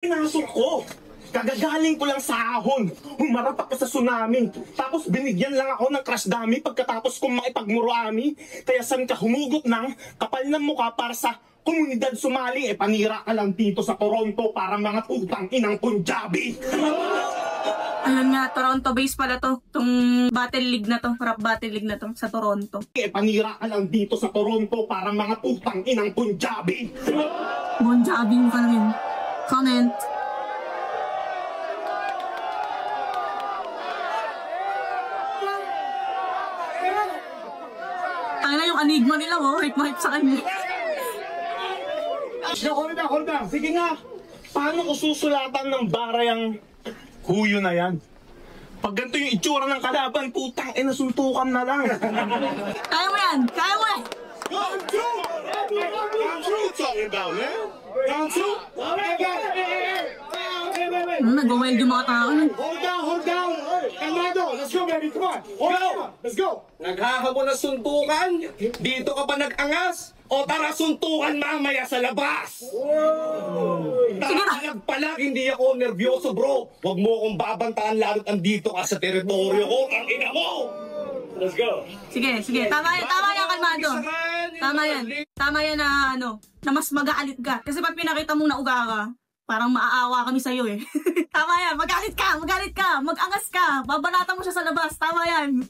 Pinasok ko. Kagagaling ko lang sa ahon. Humarap ako sa tsunami. Tapos binigyan lang ako ng crush dummy pagkatapos kong maipagmuruami. Kaya san ka humugot ng kapal ng mukha para sa komunidad sumali? Panira ka lang dito sa Toronto para mga putang inang Punjabi. Ayun nga, Toronto base pala to. Itong battle league na to, rap battle league na to sa Toronto. Panira ka lang dito sa Toronto para mga putang inang Punjabi. Punjabi mo ka rin. Comment. Tangina yung anigma nila, oh. Hype sa kanya. Hold on. Sige nga. Paano ko susulatan ng bara yung huyo na yan? Pag ganito yung itsura ng kalaban, putang nasuntukan na lang. Kaya mo yan! Kaya mo yan! Round two! Talking about, man. Round two? Nag-wild yung mga tao. Hold down. Kalmado, let's go, baby. Come on. Hold on. Let's go. Naghahabol na suntukan? Dito ka pa nag-angas? O tara suntukan mamaya sa labas? Palag, hindi ako nervyoso, bro. Huwag mo akong babantaan lalo't andito ka sa teritoryo ko. Ang ina mo! Let's go. Sige. Tama yan, Kalmado. Tama yan na na mas mag-aalit ka. Kasi pag pinakita mong nauga ka, parang maaawa kami sa'yo eh. Tama yan, mag-alit ka, mag-angas ka, babanatan mo siya sa labas. Tama yan.